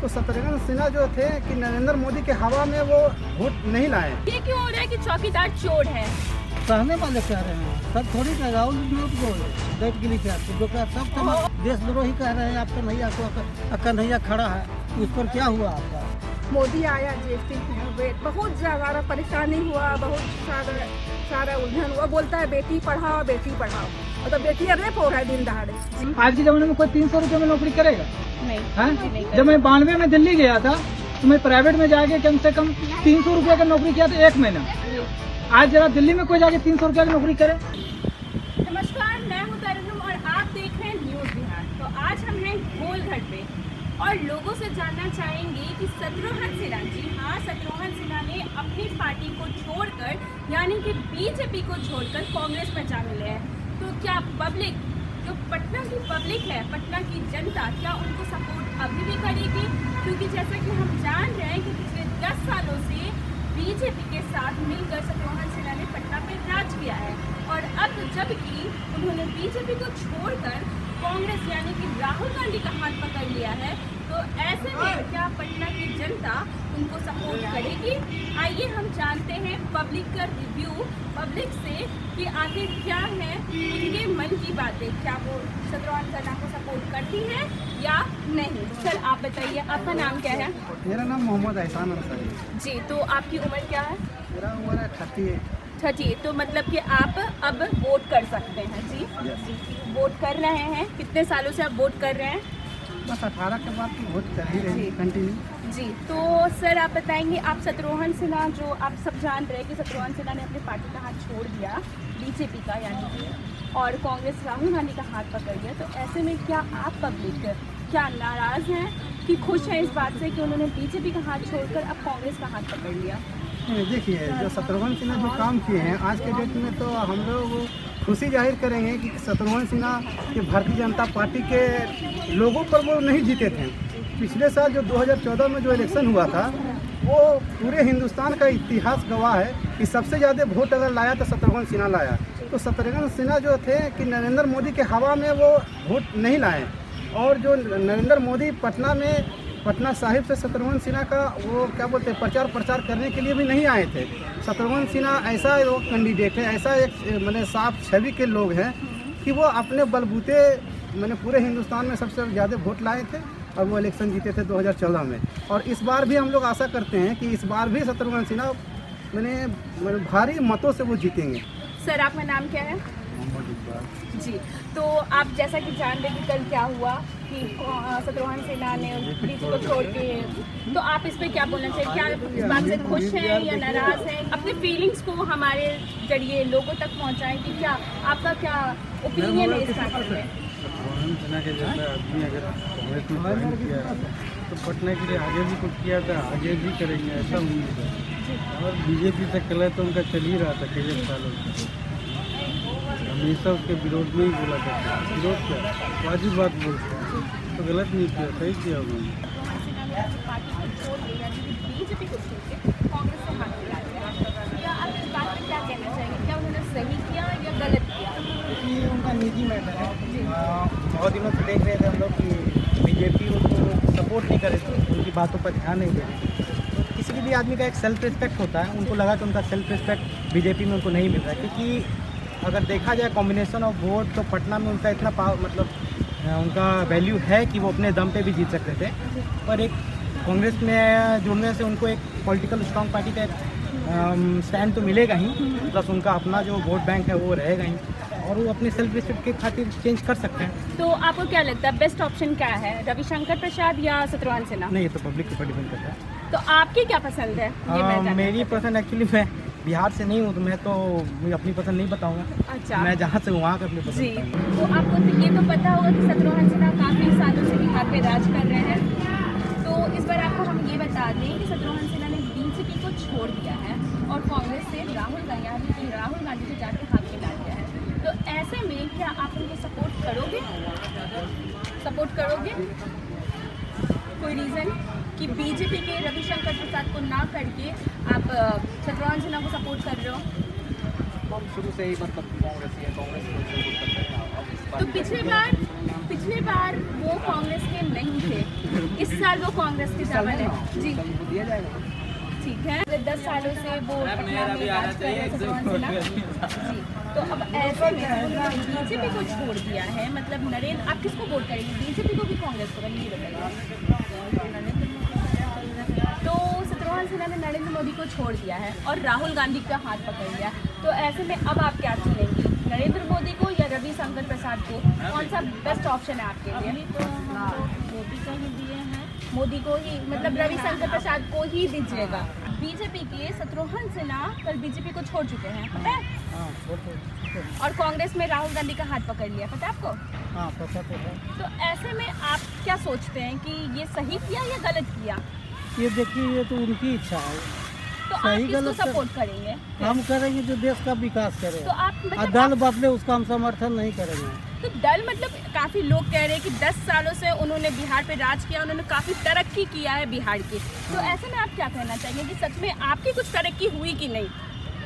तो शत्रुघ्न सिन्हा जो थे कि नरेंद्र मोदी के हवा में वो वोट नहीं लाए। ये क्यों हो रहा है कि चौकीदार चोर है? कहने वाले कह रहे हैं, सब थोड़ी कह राहुल झूठ बोल देश के लिए जो कह सब समाज देशद्रोही कह रहे हैं। आप कन्हैया को कन्हैया खड़ा है, उस पर क्या हुआ आपका? मोदी आया जीएसटी बहुत ज़्यादा परेशानी हुआ, बहुत सारा उलझन हुआ। बोलता है बेटी पढ़ाओ बेटी पढ़ाओ, और तो बेटी रेप हो रहा है दिन दहाड़े। आज के जमाने में कोई 300 रुपये में नौकरी करेगा? नहीं। जब मैं 92 में दिल्ली गया था तो मैं प्राइवेट में जाके कम से कम 300 रुपये का नौकरी किया था 1 महीना। आज जरा दिल्ली में कोई जाके 300 रुपये की नौकरी करे? नमस्कार, मैं हूँ तरन्नुम और आप देख रहे हैं न्यूज़ बिहार। तो आज हम हैं गोलघर पे और लोगों से जानना चाहेंगे कि शत्रुघ्न सिन्हा, जी हाँ, शत्रुघ्न सिन्हा ने अपनी पार्टी को छोड़कर यानी कि बीजेपी को छोड़कर कांग्रेस में जा मिले हैं। तो क्या पब्लिक, जो पटना की पब्लिक है, पटना की जनता, क्या उनको सपोर्ट अभी भी करेगी? क्योंकि जैसा कि हम जान रहे हैं कि पिछले 10 सालों से बीजेपी के साथ मिलकर शत्रुघ्न सिन्हा ने पटना पे राज किया है और अब जबकि उन्होंने बीजेपी को छोड़कर कांग्रेस यानी कि राहुल गांधी का हाथ पकड़ लिया है, तो ऐसे में क्या पटना की जनता उनको सपोर्ट करेगी? आइए हम जानते हैं पब्लिक का रिव्यू पब्लिक से कि आखिर क्या है उनके मन की बातें, क्या वो शत्रुघ्न सिन्हा को सपोर्ट करती है या नहीं। सर आप बताइए, आपका नाम क्या है? मेरा नाम मोहम्मद एहसान अंसारी। जी, तो आपकी उम्र क्या है? मेरा उम्र है 38। तो मतलब कि आप अब वोट कर सकते हैं। जी, वोट कर रहे हैं। कितने सालों से आप वोट कर रहे हैं? बस 18 के बाद वोट कर ही रहे कंटिन्यू। जी, तो सर आप बताएंगे, आप शत्रुघ्न सिन्हा, जो आप सब जान रहे हैं कि शत्रुघ्न सिन्हा ने अपनी पार्टी का हाथ छोड़ दिया बीजेपी का यानी कि, और कांग्रेस राहुल गांधी का हाथ पकड़ लिया, तो ऐसे में क्या आप पब्लिक क्या नाराज़ हैं कि खुश हैं इस बात से कि उन्होंने बीजेपी का हाथ छोड़कर अब कांग्रेस का हाथ पकड़ लिया? देखिए, जो शत्रुघ्न सिन्हा जो काम किए हैं आज के डेट में, तो हम लोग खुशी जाहिर करेंगे कि शत्रुघ्न सिन्हा के भारतीय जनता पार्टी के लोगों पर वो नहीं जीते थे। पिछले साल जो 2014 में जो इलेक्शन हुआ था, वो पूरे हिंदुस्तान का इतिहास गवाह है कि सबसे ज़्यादा वोट अगर लाया तो शत्रुघ्न सिन्हा लाया। तो शत्रुघ्न सिन्हा जो थे कि नरेंद्र मोदी के हवा में वो वोट नहीं लाए, और जो नरेंद्र मोदी पटना साहिब से शत्रुघ्न सिन्हा का वो क्या बोलते हैं प्रचार करने के लिए भी नहीं आए थे। शत्रुघ्न सिन्हा ऐसा वो कैंडिडेट है, ऐसा एक मैंने साफ छवि के लोग हैं कि वो अपने बलबूते मैंने पूरे हिंदुस्तान में सबसे ज़्यादा वोट लाए थे और वो इलेक्शन जीते थे 2014 में। और इस बार भी हम लोग आशा करते हैं कि इस बार भी शत्रुघ्न सिन्हा मैंने भारी मतों से वो जीतेंगे। सर आपका नाम क्या है? जी, तो आप जैसा कि जान रहे कि कल क्या हुआ कि शत्रुघ्न सिन्हा ने बीजेपी को छोड़ के, तो आप इस पर क्या बोलना चाहिए? क्या इस बात से खुश हैं या नाराज़ हैं? अपने फीलिंग्स को हमारे जरिए लोगों तक पहुंचाएं कि क्या आपका क्या ओपिनियन है इस मैटर में? शत्रुघ्न सिन्हा के जैसा आदमी अगर कांग्रेस में ज्वाइन किया तो पटना के लिए आगे भी कुछ किया था, आगे भी करेंगे ऐसा उम्मीद है। और बीजेपी से कल तो उनका चल ही रहा था कई सालों से, हमेशा उसके विरोध में ही बोला करता है। विरोध क्या, वाजिब बात बोलते हैं, तो गलत नहीं किया, सही किया उन्होंने। पार्टी को छोड़ के यानी कि बीजेपी को छोड़ के कांग्रेस से हाथ मिला दिया, या आप इस बात पर क्या कहना चाहेंगे? क्या उन्होंने सही किया या गलत किया? ये उनका निजी मैटर है। बहुत दिनों से देख रहे थे हम लोग कि बीजेपी उनको सपोर्ट नहीं करे, उनकी बातों पर ध्यान नहीं दे रही। तो किसी भी आदमी का एक सेल्फ रिस्पेक्ट होता है, उनको लगा कि उनका सेल्फ रिस्पेक्ट बीजेपी में उनको नहीं मिल रहा है। क्योंकि अगर देखा जाए कॉम्बिनेशन ऑफ वोट, तो पटना में उनका इतना उनका वैल्यू है कि वो अपने दम पे भी जीत सकते थे, पर एक कांग्रेस में जुड़ने से उनको एक पॉलिटिकल स्ट्रॉन्ग पार्टी का स्टैंड तो मिलेगा ही, प्लस उनका अपना जो वोट बैंक है वो रहेगा ही, और वो अपने सेल्फ रिस्पेक्ट के खातिर चेंज कर सकते हैं। तो आपको क्या लगता है बेस्ट ऑप्शन क्या है, रविशंकर प्रसाद या शत्रुघ्न सिन्हा? नहीं, ये तो पब्लिक के ऊपर डिपेंड करता है। तो आपकी क्या पसंद है? ये मैं जानना मेरी पसंद एक्चुअली, मैं बिहार से नहीं हूँ तो मैं तो अपनी पसंद नहीं बताऊँगा। अच्छा, मैं जहाँ से वहाँ का अपनी पसंद जी, बताऊँगा। तो आपको तो ये तो पता होगा कि शत्रुघ्न सिन्हा काफ़ी सालों से बिहार पे राज कर रहे हैं, तो इस बार आपको हम ये बता दें कि शत्रुघ्न सिन्हा ने बीजेपी को छोड़ दिया है और कांग्रेस से राहुल गांधी से जाके हाथ मिला दिया है, तो ऐसे में क्या आप उनको सपोर्ट करोगे? कोई रीज़न कि बीजेपी के रविशंकर प्रसाद को ना करके आप शत्रुघ्न सिन्हा को सपोर्ट कर रहे हो? हम शुरू से ही कांग्रेस को सपोर्ट करते हैं। तो पिछले बार वो कांग्रेस के नहीं थे, इस साल वो कांग्रेस की चावल है जी, ठीक है। 10 सालों से वो पटना में राज कर रहे हैं शत्रुघ्न सिन्हा जी। तो अब ऐसे में बीजेपी को छोड़ दिया है, मतलब नरेंद्र, आप किसको वोट करेंगे, बीजेपी को भी कांग्रेस को, ये बताइए। तो शत्रुघ्न सिन्हा ने नरेंद्र मोदी को छोड़ दिया है और राहुल गांधी का हाथ पकड़ लिया, तो ऐसे में अब आप क्या चुनेंगी, नरेंद्र मोदी को या रविशंकर प्रसाद को? कौन सा बेस्ट ऑप्शन है आपके लिए? तो मोदी को ही दिए हैं, मोदी को ही, मतलब रविशंकर प्रसाद को ही दीजिएगा। बीजेपी के शत्रुघ्न सिन्हा कल बीजेपी को छोड़ चुके हैं, पता है? और कांग्रेस में राहुल गांधी का हाथ पकड़ लिया, पता है आपको? हाँ पता तो है। तो ऐसे में आप क्या सोचते हैं कि ये सही किया या गलत किया? ये देखिए, ये तो उनकी इच्छा है, तो आप सही किसको गलत सपोर्ट करेंगे? हम करेंगे जो देश का विकास करे। तो आप मतलब दल बदले उसका हम समर्थन नहीं करेंगे। तो दल मतलब काफी लोग कह रहे हैं कि 10 सालों से उन्होंने बिहार पे राज किया, उन्होंने काफी तरक्की किया है बिहार की, तो ऐसे में आप क्या कहना चाहेंगे कि सच में आपकी कुछ तरक्की हुई कि नहीं?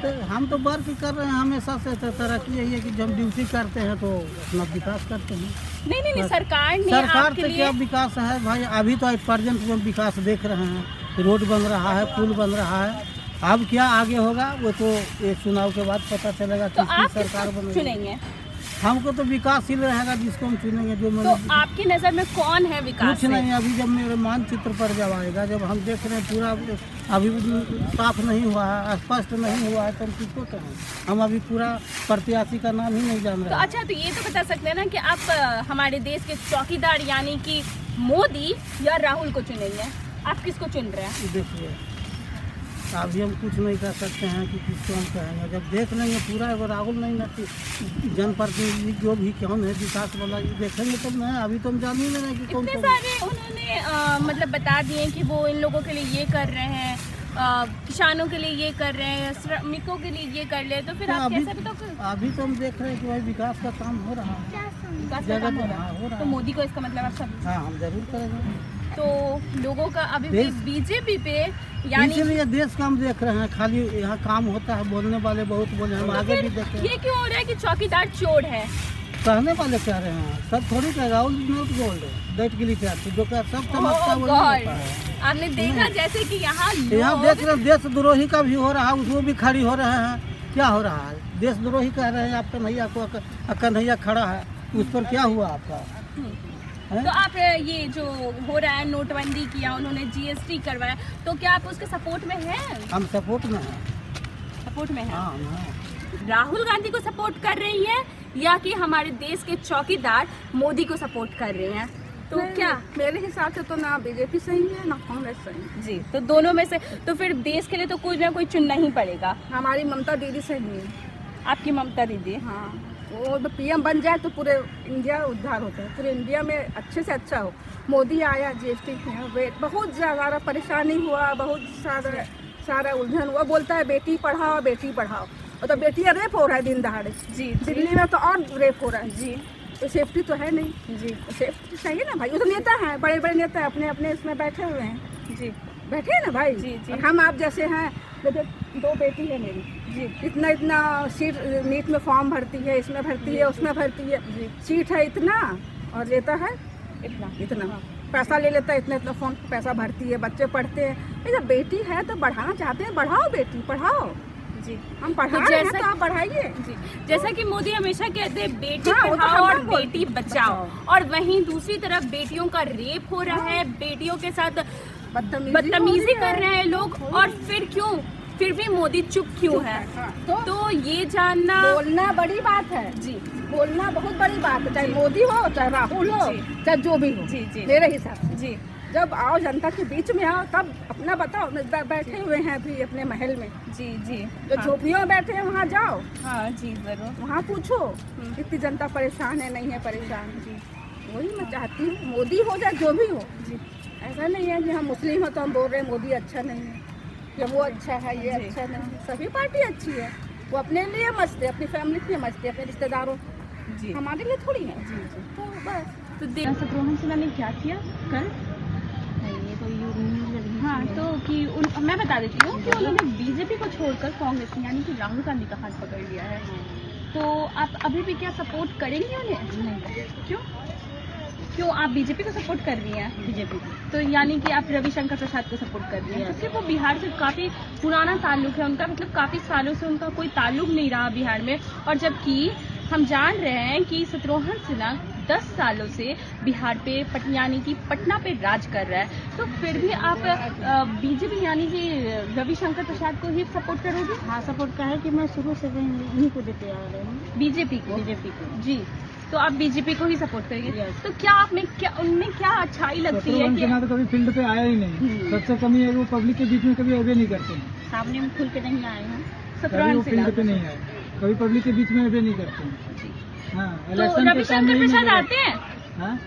तो हम तो वर्क कर रहे हैं हमेशा से, तो तरक्की यही है कि जब ड्यूटी करते हैं तो अपना विकास करते हैं। नहीं, सरकार ने सरकार आपके से लिए क्या विकास है भाई, अभी तो प्रेजेंट जो विकास देख रहे हैं, रोड बन रहा है, पुल बन रहा है, अब क्या आगे होगा वो तो एक चुनाव के बाद पता चलेगा। तो किसकी आप सरकार बनेगी। चुनेंगे? हमको तो विकासशील रहेगा जिसको हम चुनेंगे। जो तो आपकी नजर में कौन है विकास कुछ नहीं, अभी जब मेरे मानचित्र पर जब आएगा, जब हम देख रहे हैं पूरा अभी साफ नहीं हुआ है, स्पष्ट नहीं हुआ है, तो हम किसको कहें? हम अभी पूरा प्रत्याशी का नाम ही नहीं जान तो रहे। अच्छा, तो ये तो बता सकते हैं ना कि आप हमारे देश के चौकीदार यानी कि मोदी या राहुल को चुनेंगे? आप किसको चुन रहे हैं? देखिए, अभी हम कुछ नहीं कर सकते हैं कि किसको हम कहेंगे, जब देख लेंगे पूरा। एगो राहुल नहीं ना, जनप्रतिनिधि जो भी कौन है विकास वाला, ये देखेंगे तब ना। अभी तो हम जान ही नहीं कि कौन इतने कौन। सारे उन्होंने मतलब बता दिए कि वो इन लोगों के लिए ये कर रहे हैं, किसानों के लिए ये कर रहे हैं, श्रमिकों के लिए ये कर ले, तो फिर आप कैसे बताओगे? अभी तो हम देख रहे हैं कि भाई विकास का काम हो रहा है, विकास का काम हो रहा हो है, रहा तो है। मोदी को इसका मतलब आप सब, हाँ हम जरूर करेंगे। तो लोगों का अभी भी देश- बीजेपी पे यानी इसीलिए देश का हम देख रहे हैं, खाली यहाँ काम होता है, बोलने वाले बहुत बोले, हम आगे भी देखें। ये क्यों हो रहा है कि चौकीदार चोर है? कहने वाले कह रहे हैं, सब थोड़ी कह राहुल नॉट गोल्ड दैट के लिए क्या जो क्या सब समझता है Oh वही God! होता है। आपने देखा जैसे कि यहाँ यहाँ लोग देख रहे हैं देशद्रोही का भी हो रहा है, उसको भी खड़ी हो रहे हैं। क्या हो रहा है? देशद्रोही कह रहे हैं, आप कन्हैया को, कन्हैया खड़ा है, उस पर क्या हुआ आपका? तो आप ये जो हो रहा है, नोटबंदी किया उन्होंने, जीएसटी करवाया, तो क्या आप उसके सपोर्ट में हैं? हम सपोर्ट में हैं। सपोर्ट में हैं? हाँ हम हैं। राहुल गांधी को सपोर्ट कर रही है या कि हमारे देश के चौकीदार मोदी को सपोर्ट कर रहे हैं? तो नहीं, क्या मेरे हिसाब से तो ना बीजेपी सही है ना कांग्रेस सही है। जी, तो दोनों में से तो फिर देश के लिए तो कोई ना कोई चुनना ही पड़ेगा। हमारी ममता दीदी सही है। आपकी ममता दीदी? हाँ, वो पीएम बन जाए तो पूरे इंडिया उद्धार होता है, पूरे इंडिया में अच्छे से अच्छा हो। मोदी आया, जीएसटी वेट बहुत ज़्यादा परेशानी हुआ, बहुत सारा उलझन हुआ। बोलता है बेटी पढ़ाओ बेटी पढ़ाओ, और तो बेटियाँ रेप हो रहा है दिन दहाड़े। जी, दिल्ली में तो और रेप हो रहा है। जी तो सेफ्टी तो है नहीं। जी सेफ्टी चाहिए ना भाई। वो तो नेता हैं, बड़े बड़े नेता अपने अपने इसमें बैठे हुए हैं, जी बैठे हैं ना भाई। जी, जी। और हम आप जैसे हैं, जैसे 2 बेटी है मेरी जी इतना सीट नीट में फॉर्म भरती है, इसमें भरती है, उसमें भरती है, जी। सीट है इतना और लेता है इतना पैसा ले लेता है, इतना फॉर्म पैसा भरती है, बच्चे पढ़ते हैं। जब बेटी है तो बढ़ाना चाहते हैं, बढ़ाओ बेटी पढ़ाओ। जी हम पढ़ा तो रहे हैं जैसा तो आप बढ़ाइए। जी, जैसा कि मोदी हमेशा कहते हैं बेटी हाँ, वो तो पढ़ाओ और हम बोलते बेटी बचाओ, और वहीं दूसरी तरफ बेटियों का रेप हो रहा है, बेटियों के साथ बदतमीजी कर रहे हैं लोग, और फिर भी मोदी चुप क्यों है? तो ये जानना, बोलना बड़ी बात है जी बोलना बहुत बड़ी बात है, चाहे मोदी हो चाहे राहुल हो जी। चाहे जो भी हो। जी, जी। मेरे हिसाब से जी जब आओ जनता के बीच में आओ तब अपना बताओ। बैठे हुए हैं अभी अपने महल में, जी जी जो हाँ, झोपड़ियों में बैठे हैं वहाँ जाओ, हाँ जी जरूर वहाँ पूछो कितनी जनता परेशान है, नहीं है परेशान। जी वही मैं चाहती हूँ, मोदी हो जाए जो भी हो। जी ऐसा नहीं है कि हम मुस्लिम हो तो हम बोल रहे हैं मोदी अच्छा नहीं है या वो अच्छा है, ये जी। अच्छा नहीं है। सभी पार्टी अच्छी है, वो अपने लिए मस्त है, अपनी फैमिली के लिए मस्त है, अपने रिश्तेदारों, जी हमारे लिए थोड़ी है। जी जी तो बस तो शत्रुघ्न सिन्हा ने क्या किया कल? हाँ, तो कि मैं बता देती हूँ कि उन्होंने बीजेपी को छोड़कर कांग्रेस यानी कि राहुल गांधी का हाथ पकड़ लिया है। तो आप अभी भी क्या सपोर्ट करेंगे उन्हें? नहीं। क्यों? क्यों आप बीजेपी को सपोर्ट कर रही हैं? बीजेपी तो यानी कि आप रविशंकर प्रसाद को सपोर्ट कर रही हैं, क्योंकि वो बिहार से काफी पुराना ताल्लुक है उनका, मतलब काफी सालों से उनका कोई ताल्लुक नहीं रहा बिहार में। और जबकि हम जान रहे हैं कि शत्रुघ्न सिन्हा 10 सालों से बिहार पे यानी कि पटना पे राज कर रहा है, तो फिर भी आप बीजेपी यानी कि रविशंकर प्रसाद को ही सपोर्ट करोगे? हाँ, सपोर्ट का है कि मैं शुरू से इन्हीं को देते आ रहे हूँ। बीजेपी को जी, तो आप बीजेपी को ही सपोर्ट करेंगे। तो क्या आप में क्या उनमें क्या अच्छाई लगती है शत्रुघ्न कि सिन्हा तो कभी फील्ड पे आया ही नहीं, सबसे कमी है वो पब्लिक के बीच में कभी अवे नहीं करते हैं, सामने में खुल के नहीं आए हैं। कभी शत्रुघ्न वो सिन्हा फील्ड पे नहीं आए, कभी पब्लिक के बीच में अवे नहीं करते हैं। हाँ, तो इलेक्शन के टाइम रविशंकर में प्रसाद ही आते हैं? हाँ?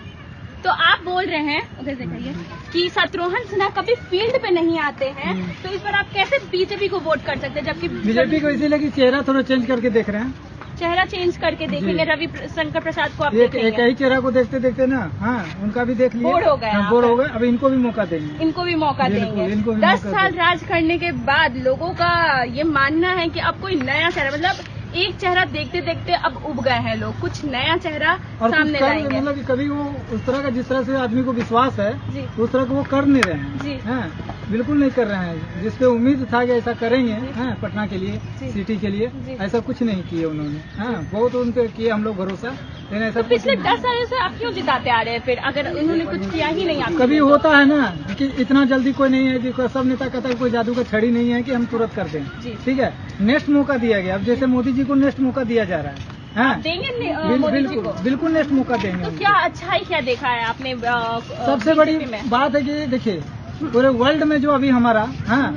तो आप बोल रहे हैं उधर से कहिए कि शत्रुघ्न सिन्हा कभी फील्ड पे नहीं आते हैं, तो इस पर आप कैसे बीजेपी को वोट कर सकते हैं? जबकि बीजेपी को इसीलिए कि चेहरा थोड़ा चेंज करके देख रहे हैं, चेहरा चेंज करके देखेंगे। रवि शंकर प्रसाद को आप एक देखेंगे, ही चेहरा को देखते देखते ना, हाँ, उनका भी देख लिया, बोर हो गए आप। बोर हो गए, अब इनको भी मौका देंगे। इनको भी मौका बिल्कुल, देंगे। इनको भी 10 मौका साल देंगे। राज करने के बाद लोगों का ये मानना है कि अब कोई नया चेहरा, मतलब एक चेहरा देखते देखते अब उब गए हैं लोग, कुछ नया चेहरा और सामने कुछ लाएंगे। मतलब कि कभी वो उस तरह का जिस तरह से आदमी को विश्वास है जी। उस तरह का वो कर नहीं रहे जी। हैं, हाँ, बिल्कुल नहीं कर रहे हैं। जिस पे उम्मीद था कि ऐसा करेंगे, हाँ, पटना के लिए, जी। सिटी के लिए, जी। ऐसा कुछ नहीं किए उन्होंने, हाँ, बहुत उन पे किए हम लोग भरोसा, लेकिन ऐसा तो कुछ पिछले नहीं। 10 सालों से आप क्यों जिताते आ रहे हैं फिर, अगर उन्होंने कुछ किया ही नहीं? आप कभी होता है ना कि इतना जल्दी कोई नहीं है कि सब नेता कहता है कोई जादू का छड़ी नहीं है कि हम तुरंत कर दें, जी। ठीक है, नेक्स्ट मौका दिया गया। अब जैसे मोदी जी को नेक्स्ट मौका दिया जा रहा है, हाँ, देंगे मोदी जी को? बिल्कुल नेक्स्ट मौका देंगे तो उनको। क्या अच्छाई क्या देखा है आपने सबसे बड़ी BJP में? बात है कि देखिए पूरे वर्ल्ड में जो अभी हमारा, हाँ,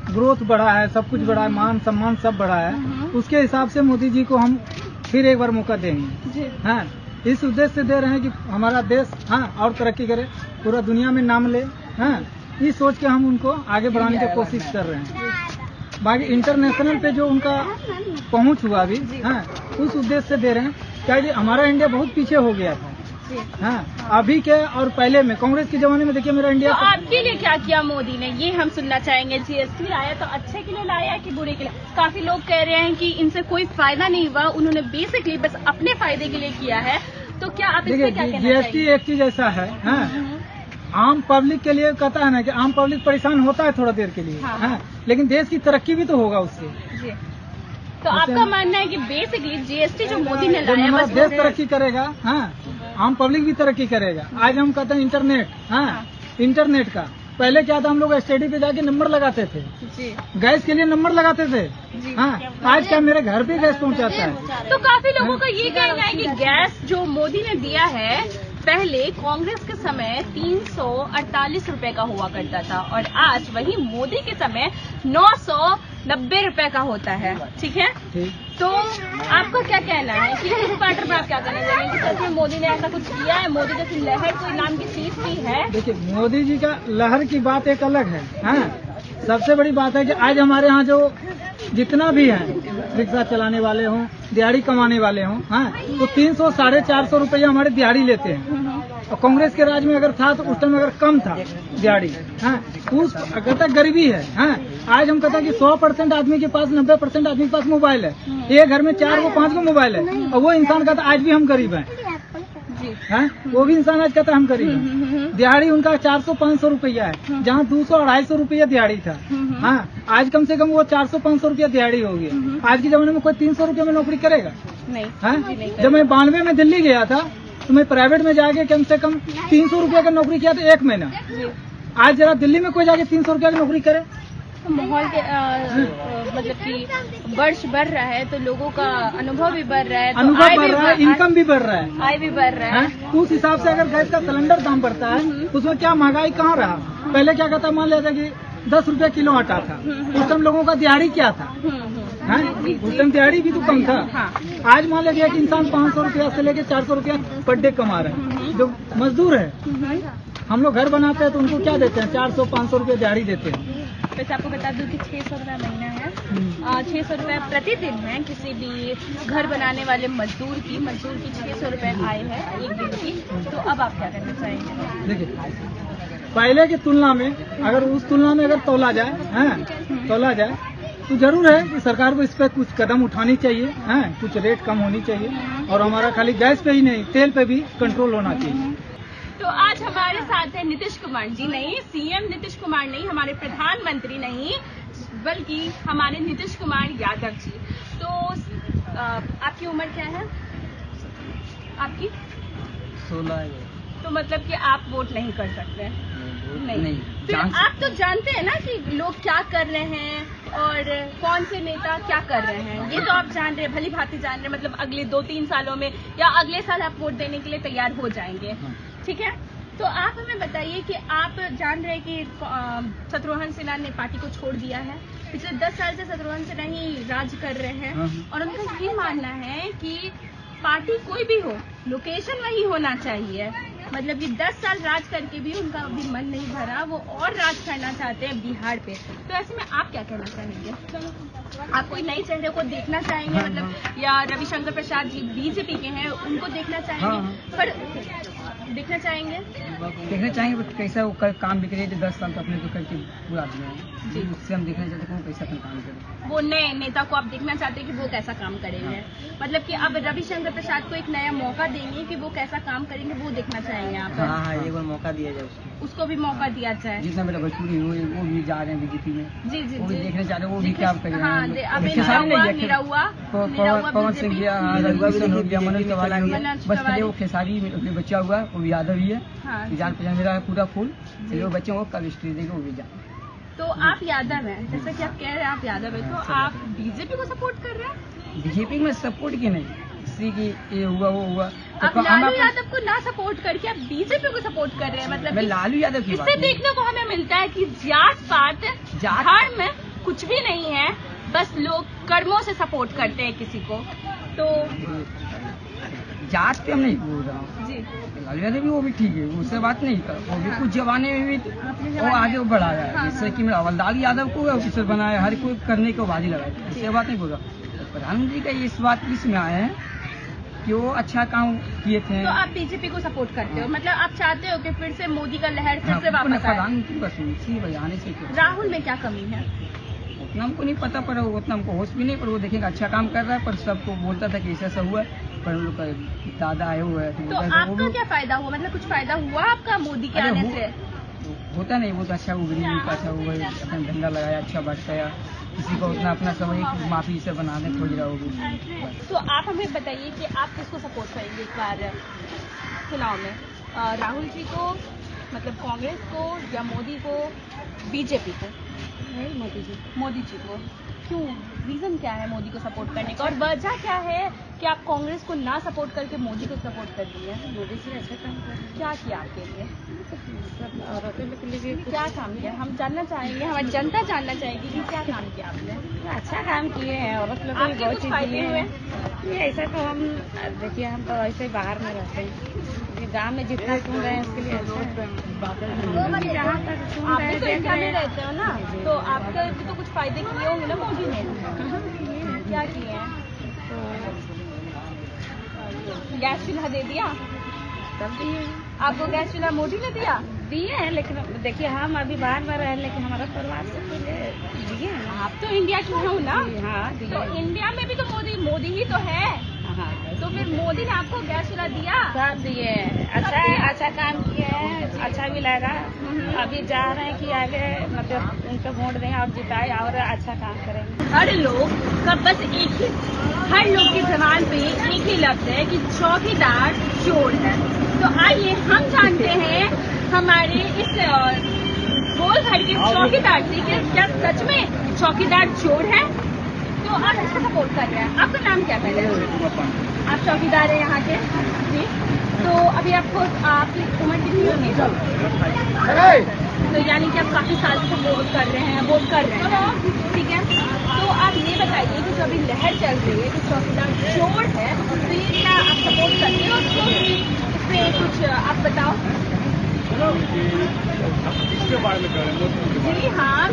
ग्रोथ बढ़ा है, सब कुछ बढ़ा है, मान सम्मान सब बढ़ा है, उसके हिसाब से मोदी जी को हम फिर एक बार मौका देंगे, जी। हाँ, इस उद्देश्य से दे रहे हैं कि हमारा देश, हाँ, और तरक्की करे, पूरा दुनिया में नाम ले, हाँ, ये सोच के हम उनको आगे बढ़ाने की कोशिश कर रहे हैं। बाकी इंटरनेशनल पे जो उनका पहुंच हुआ अभी, हाँ, उस उद्देश्य से दे रहे हैं, क्या कि हमारा इंडिया बहुत पीछे हो गया था, जी। हाँ, अभी के और पहले में कांग्रेस के जमाने में देखिए मेरा तो इंडिया आपके लिए क्या किया मोदी ने, ये हम सुनना चाहेंगे। जीएसटी लाया तो अच्छे के लिए लाया कि बुरे के लिए? काफी लोग कह रहे हैं कि इनसे कोई फायदा नहीं हुआ, उन्होंने बेसिकली बस अपने फायदे के लिए किया है। तो क्या आप इस पे क्या देखिए कहना जीएसटी चाहेंगे? एक चीज ऐसा है, हाँ, आम पब्लिक के लिए कहता है ना कि आम पब्लिक परेशान होता है थोड़ा देर के लिए, हाँ। हाँ, लेकिन देश की तरक्की भी तो होगा उससे। जी। तो आपका मानना है कि बेसिकली जीएसटी जो मोदी ने जब लाया हमारा बस देश वो- तरक्की करेगा, हाँ, आम पब्लिक भी तरक्की करेगा। आज हम कहते हैं इंटरनेट, हाँ, इंटरनेट का पहले क्या था, हम लोग स्टडी पे जाके नंबर लगाते थे, जी गैस के लिए नंबर लगाते थे, जी। हाँ, आज क्या मेरे घर पे गैस पहुंचाता है। तो काफी लोगों का ये कहना है कि गैस जो मोदी ने दिया है पहले कांग्रेस के समय 348 रुपए का हुआ करता था, और आज वही मोदी के समय 990 रुपए का होता है, ठीक है? ठीक। तो आपका क्या कहना है कि इस मैटर पर आप क्या कहना चाहेंगे कि सच में मोदी ने ऐसा कुछ किया है? मोदी जैसी लहर कोई नाम की चीज भी है? देखिए मोदी जी का लहर की बात एक अलग है, हाँ, सबसे बड़ी बात है कि आज हमारे यहाँ जो जितना भी है रिक्शा चलाने वाले हों, दिहाड़ी कमाने वाले हों, हाँ, तो 300 साढ़े 400 रुपया हमारे दिहाड़ी लेते हैं। और कांग्रेस के राज में अगर था तो उस टाइम अगर कम था दिहाड़ी, हाँ, उस कहता गरीबी है, हाँ, आज हम कहते हैं कि 100% आदमी के पास 90% आदमी के पास मोबाइल है, एक घर में 4 को 5 को मोबाइल है, और वो इंसान कहता आज भी हम गरीब हैं, हाँ, वो भी इंसान आज कहता है हम गरीब हैं। दिहाड़ी उनका 400-500 रुपया है, जहाँ 200-250 रुपया दिहाड़ी था, हाँ, आज कम से कम वो 400-500 रुपया दिहाड़ी हो गया। आज के जमाने में कोई 300 रुपया में नौकरी करेगा, नहीं, हाँ? जी, नहीं जब मैं 92 में दिल्ली गया था तो मैं प्राइवेट में जाके कम से कम 300 रुपया का नौकरी किया था 1 महीना। आज जरा दिल्ली में कोई जाके 300 रुपया की नौकरी करे, तो माहौल के मतलब कि वर्ष बढ़ रहा है तो लोगों का अनुभव भी बढ़ रहा है, तो अनुभव आय बढ़ भी रहा है, इनकम भी बढ़ रहा है, आय भी बढ़ रहा है। हाँ? उस हिसाब से अगर गैस का सिलेंडर दाम बढ़ता है उसमें क्या महंगाई कहाँ रहा। पहले क्या कहता, मान लेता कि 10 रुपया किलो आटा था, उस टाइम लोगों का दिहाड़ी क्या था, हाँ? उस टाइम दिहाड़ी भी तो कम था। आज मान लीजिए कि इंसान 500 रुपया से लेके 400 रुपया पर डे कमा रहा है, जो मजदूर है। हम लोग घर बनाते हैं तो उनको क्या देते हैं, 400-500 रुपया दिहाड़ी देते हैं। वैसे आपको बता दूं कि 600 रुपया महीना है, 600 रुपया प्रतिदिन है किसी भी घर बनाने वाले मजदूर की 600 रुपए आय है एक दिन की। तो अब आप क्या करना चाहेंगे? देखिए पहले की तुलना में अगर उस तुलना में अगर तोला जाए, हाँ, तोला जाए तो जरूर है कि सरकार को इस पर कुछ कदम उठानी चाहिए, हाँ, कुछ रेट कम होनी चाहिए, और हमारा खाली गैस पे ही नहीं तेल पे भी कंट्रोल होना चाहिए। तो आज हमारे साथ है नीतीश कुमार जी, नहीं सीएम नीतीश कुमार नहीं, हमारे प्रधानमंत्री नहीं, बल्कि हमारे नीतीश कुमार यादव जी। तो आपकी उम्र क्या है? आपकी 16 तो मतलब कि आप वोट नहीं कर सकते? नहीं। फिर जान आप तो जानते हैं ना कि लोग क्या कर रहे हैं और कौन से नेता क्या कर रहे हैं, ये तो आप जान रहे हैं, भली भांति जान रहे हैं। मतलब अगले 2-3 सालों में या अगले साल आप वोट देने के लिए तैयार हो जाएंगे, ठीक है? तो आप हमें बताइए कि आप जान रहे हैं कि शत्रुघ्न सिन्हा ने पार्टी को छोड़ दिया है। पिछले 10 साल से शत्रुघ्न सिन्हा ही राज कर रहे हैं और उनका ये मानना है कि पार्टी कोई भी हो, लोकेशन वही होना चाहिए। मतलब कि 10 साल राज करके भी उनका अभी मन नहीं भरा, वो और राज करना चाहते हैं बिहार पे। तो ऐसे में आप क्या कहना चाहेंगे? आप कोई नए चेहरे को देखना चाहेंगे, मतलब या रविशंकर प्रसाद जी बीजेपी के हैं, उनको देखना चाहेंगे? पर देखना चाहेंगे बट कैसा वो काम भी करे, 10 साल तो अपने तो करके पूरा दिया है, उससे हम देखना चाहते हैं वो कैसा काम करे। वो नए नेता को आप देखना चाहते हैं कि वो कैसा काम करेंगे, मतलब कि अब रविशंकर प्रसाद को एक नया मौका देंगे कि वो कैसा काम करेंगे, वो देखना चाहेंगे आप? हाँ, एक बार मौका दिया जाए उसको भी मौका दिया जाए। जितना मेरा भोजपुरी वो भी जा रहे हैं बीजेपी में, जी जी वो भी जी देखना चाह रहे हैं, वो भी क्या करेंगे। हाँ, अब पवन सिंह गया, रघुवीर हो गया, मनोज तिवारी हो गया, बस पहले वो खेसारी में बच्चा हुआ, वो भी यादव ही है, जान पहचान मेरा पूरा फूल, वो बच्चे को कब स्ट्री देंगे वो भी जान। तो आप यादव हैं, जैसा कि आप कह रहे हैं आप यादव हैं, तो आप बीजेपी को सपोर्ट कर रहे हैं? बीजेपी में सपोर्ट की नहीं, किसी की ये हुआ वो हुआ, आप लालू यादव को ना सपोर्ट करके आप बीजेपी को सपोर्ट कर रहे हैं। मतलब मैं लालू यादव की इससे देखने को हमें मिलता है कि जात पात धर्म में कुछ भी नहीं है, बस लोग कर्मों से सपोर्ट करते हैं किसी को। तो जात पे हम नहीं बोल रहा हूँ जी, लालू यादव भी वो भी ठीक है, उससे बात नहीं कर, वो भी कुछ जमाने में भी वो आगे बढ़ाया है, जैसे कि मेरा हवलदार यादव को ऑफिसर बनाया, हर कोई करने को बाजी लगाया, इससे बात नहीं बोल रहा। प्रधानमंत्री का इस बात इसमें आए हैं कि वो अच्छा काम किए थे। तो आप बीजेपी को सपोर्ट करते हो, मतलब आप चाहते हो कि फिर से मोदी का लहर फिर से वापस आए? प्रधानमंत्री बस इसी बजाने से राहुल में क्या कमी है? उतना हमको नहीं पता, पर उतना हमको होश भी नहीं, पर वो देखेगा अच्छा काम कर रहा है, पर सबको बोलता था कि ऐसा हुआ है, पर उन लोग का दादा आए हुए हैं तो आपका क्या फायदा हुआ, मतलब कुछ फायदा हुआ आपका मोदी के आने से? होता नहीं, वो तो अच्छा वो गरीबी का अच्छा हुआ, अपना धंधा लगाया, अच्छा बढ़ गया, किसी को उतना अपना समझ माफी से बनाने खोज रहा होगी। तो आप हमें बताइए कि आप किसको सपोर्ट करेंगे इस बार चुनाव में? राहुल जी को, मतलब कांग्रेस को, या मोदी को, बीजेपी को? मोदी जी को। क्यों, रीजन क्या है मोदी को सपोर्ट करने का, और वजह क्या है कि आप कांग्रेस को ना सपोर्ट करके मोदी को सपोर्ट कर रही है? मोदी जी अच्छा काम कर, क्या किया आपके लिए, क्या काम किया, हम जानना चाहेंगे, हमारी जनता जानना चाहेगी कि क्या काम किया आपने। अच्छा काम किए हैं, औरत लोग आपके कुछ फायदे हुए? ये ऐसा तो हम देखिए, हम तो ऐसे बाहर में रहते हैं, गाँव में जितना सुन रहे हैं उसके लिए अच्छा है। जहाँ तक सुन आप रहे भी हैं, तो देख इंडिया रहे में हैं, रहते हो ना, तो आपके भी तो कुछ फायदे किए होंगे ना मोदी ने? क्या किए हैं? गैस चूल्हा दे दिया? सब दिए, आपको गैस चूल्हा मोदी ने दिया? दिए हैं, लेकिन देखिए हम अभी बाहर में रहे, लेकिन हमारा परिवार से तो दिए हैं। आप तो इंडिया की हो ना, हाँ तो दिए, इंडिया में भी तो मोदी ही तो है, हाँ तो फिर मोदी ने आपको गैस चूल्हा दिया? सब दिए, अच्छा काम किए हैं, अच्छा भी लगा। अभी जा रहे हैं कि आगे मतलब उनको वोट दें और जिताए और अच्छा काम करेंगे। हर लोग का बस एक ही, हर लोग की जबान पे एक ही लफ्ज है कि चौकीदार चोर है। तो आइए हम जानते हैं हमारे इस गोल घर के चौकीदार से कि क्या सच में चौकीदार चोर है? तो आप इसको सपोर्ट कर रहे हैं, आपका नाम क्या है? आप चौकीदार है यहाँ के जी। तो अभी आपको, आपकी उम्र कितनी होगी? तो यानी कि आप काफी साल से वोट कर रहे हैं, ठीक है। तो आप ये बताइए कि जो अभी लहर चल रही है कि चौकीदार चोर है, तो ये क्या आप सपोर्ट करते हो उसको? इस पे कुछ आप बताओ। इसके बारे में कह रहे हैं जी हाँ,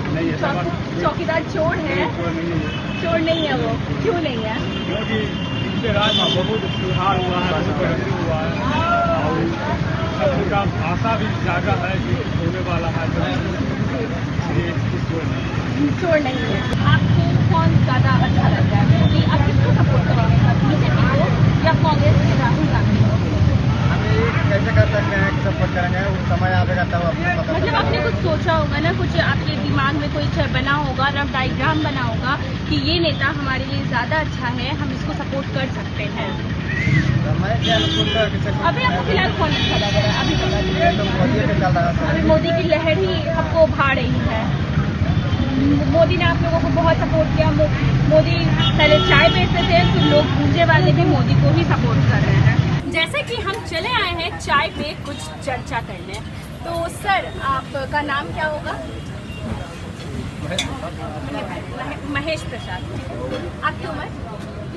चौकीदार चोर है? चोर नहीं है वो, क्यों नहीं है? क्योंकि इनके राज में बहुत सुधार हुआ है, बहुत प्रगति हुआ है, और सबका भाषा भी ज़्यादा है कि होने वाला है, चोर नहीं है। आपको कौन ज़्यादा अच्छा लगता है कि आप किसको सपोर्ट करेंगे, बीजेपी को या कांग्रेस के राहुल गांधी को? हम ये कैसे कर सकते हैं कि सब कुछ आपके दिमाग में कोई बना होगा, रफ डायग्राम बना होगा कि ये नेता हमारे लिए ज़्यादा अच्छा है, हम इसको सपोर्ट कर सकते हैं। अभी आपको फिलहाल कौन अच्छा लग रहा है? अभी मोदी की लहर ही आपको भा रही है। मोदी ने आप लोगों को बहुत सपोर्ट किया। मोदी पहले चाय बेचते थे, फिर लोग भूजे वाले भी मोदी को ही सपोर्ट कर रहे हैं। जैसे कि हम चले आए हैं चाय पे कुछ चर्चा करने, तो सर आपका नाम क्या होगा? महेश प्रसाद। आपकी उम्र?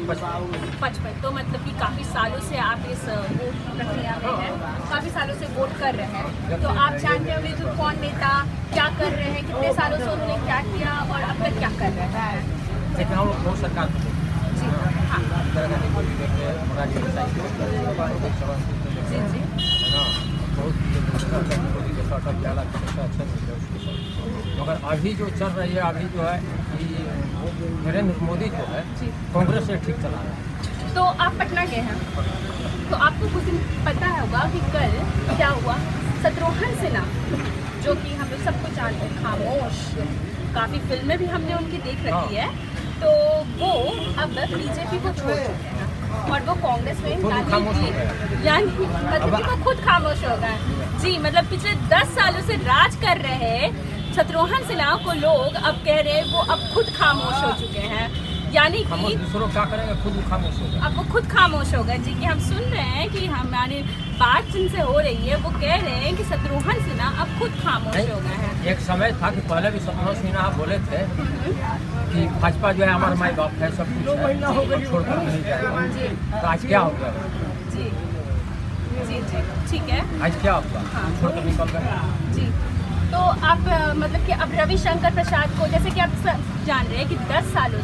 55। तो मतलब कि काफ़ी सालों से आप इस वोट प्रक्रिया में हैं, काफ़ी सालों से वोट कर रहे हैं, तो आप जानते होंगे कि कौन नेता क्या कर रहे हैं, कितने सालों से उन्होंने क्या किया और अब तक क्या कर रहे हैं। लेकिन हम लोग बहुत सरकार जी हाँ जी मगर अभी जो चल रही है, अभी जो है कि नरेंद्र मोदी जो है कांग्रेस से ठीक चला रहा है। तो आप पटना गए हैं, तो आपको कुछ दिन पता होगा कि कल क्या हुआ। शत्रुघ्न सिन्हा जो कि हम लोग सबको जानते हैं, खामोश, काफ़ी फिल्में भी हमने उनकी देख रखी है, तो वो अब बीजेपी को छोड़ चुके हैं और वो कांग्रेस में यानी मतलब कि वो खुद खामोश हो गए। जी मतलब पिछले 10 सालों से राज कर रहे शत्रुघ्न सिन्हा को लोग अब कह रहे हैं वो अब खुद खामोश हो चुके हैं, यानी कि दूसरों क्या करेंगे, खुद खामोश हो गए। अब वो खुद खामोश हो गए। जी कि हम सुन रहे हैं कि हमारी बात जिनसे हो रही है वो कह रहे हैं कि शत्रुघ्न सिन्हा अब खुद खामोश हो गए हैं। एक समय था कि पहले भी शत्रुघ्न सिन्हा बोले थे कि भाजपा जो है हमारा माई बाप है, सब कुछ है, छोड़कर नहीं जाएगा। तो आज क्या हो गया? जी जी जी ठीक है, आज क्या होगा? छोड़कर निकल गए। जी तो आप मतलब कि अब रविशंकर प्रसाद को, जैसे कि आप जान रहे हैं कि 10 सालों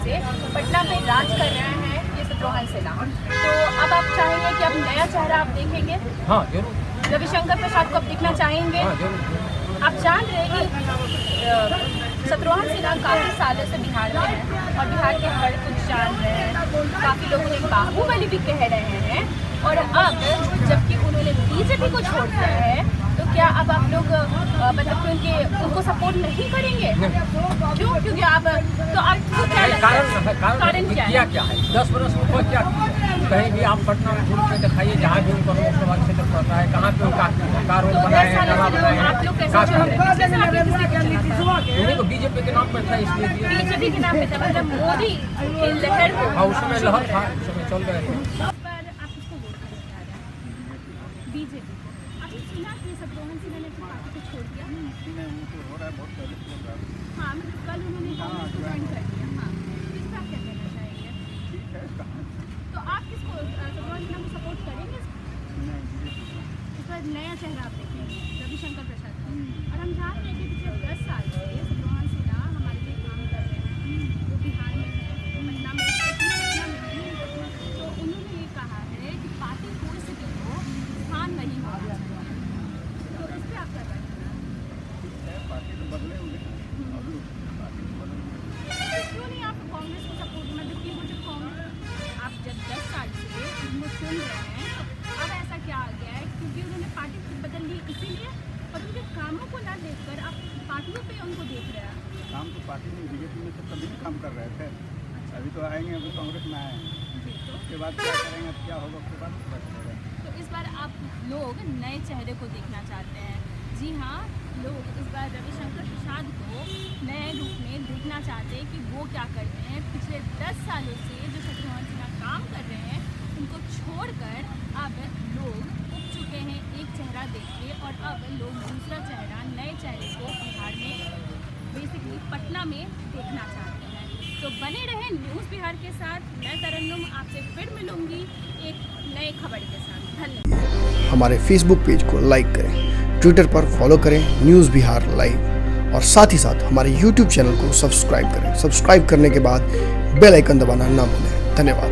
से पटना में राज कर रहे हैं ये शत्रुघ्न सिन्हा, तो अब आप चाहेंगे कि अब नया चेहरा आप देखेंगे? हाँ जरूर। रविशंकर प्रसाद को आप देखना चाहेंगे? हाँ जरूर। आप जान रहे हैं कि शत्रुघ्न सिन्हा काफ़ी सालों से बिहार में हैं और बिहार के हर कुछ जान रहे हैं, काफ़ी लोग उन्हें बाहुबली भी कह रहे हैं, और अब जबकि उन्होंने बीजेपी को छोड़ दिया है, तो क्या अब आप लोग मतलब कि उनको सपोर्ट नहीं करेंगे? क्यों? क्योंकि आप तो आपको क्या लगता है कारण क्या है? 10 वर्ष ऊपर क्या किया? कहीं भी आप पटना में घूम के दिखाइए, जहाँ भी उनको लोकसभा क्षेत्र पड़ता है, कहाँ पे उनका रोड बनाए हैं, आप लोग कैसे चल रहे हैं? उन्हीं को बीजेपी के नाम पर था, इसलिए बीजेपी के नाम पे था, मतलब मोदी की लहर और उस समय लहर था, उस समय चल रहे थे। बीजेपी अभी सुना कि शत्रुघ्न सिन्हा ने पार्टी को छोड़ दिया। हाँ मतलब कल उन्होंने कांग्रेस को ज्वाइन कर दिया। हाँ इस पर क्या कहना चाहेंगे? तो आप किसको शत्रुघ्न सिन्हा को सपोर्ट करेंगे? इस पर नया चेहरा आप देखेंगे रविशंकर प्रसाद का। और हम जान रहे हैं कि पिछले 10 साल से शत्रुघ्न सिन्हा हमारे लिए काम कर रहे हैं, वो बिहार में है, पटना में, तो उन्होंने ये कहा है कि पार्टी कोई से भी हो स्थान नहीं होना चाहिए, तो इस पर आप क्या कहना क्यों नहीं आप कांग्रेस को सपोर्ट, मतलब कि वो जो कांग्रेस आप जब 10 साल से उनको सुन रहे हैं, तो अब ऐसा क्या आ गया है? क्योंकि उन्होंने पार्टी बदल ली इसीलिए, और उनके कामों को ना देखकर आप पार्टियों पे उनको देख रहे हैं। काम तो पार्टी में बीजेपी में तो तभी काम कर रहे थे, अभी तो आएंगे, अभी कांग्रेस में आए हैं, उसके बाद क्या करेंगे, क्या होगा उसके बाद पता चलेगा। तो इस बार आप लोग नए चेहरे को देखना चाहते हैं। जी हाँ, लोग इस बार रविशंकर प्रसाद को नए रूप में देखना चाहते हैं कि वो क्या करते हैं। पिछले 10 सालों से जो शत्रुघ्न सिन्हा काम कर रहे हैं उनको छोड़कर अब लोग उठ चुके हैं एक चेहरा देख के, और अब लोग दूसरा चेहरा, नए चेहरे को बिहार में बेसिकली पटना में देखना चाहते हैं। तो बने रहे न्यूज़ बिहार के साथ। मैं तरन्नुम आपसे फिर मिलूंगी एक नए खबर के साथ। धन्यवाद। हमारे फेसबुक पेज को लाइक करें, ट्विटर पर फॉलो करें न्यूज़ बिहार लाइव, और साथ ही साथ हमारे यूट्यूब चैनल को सब्सक्राइब करें। सब्सक्राइब करने के बाद बेल आइकन दबाना ना भूलें। धन्यवाद।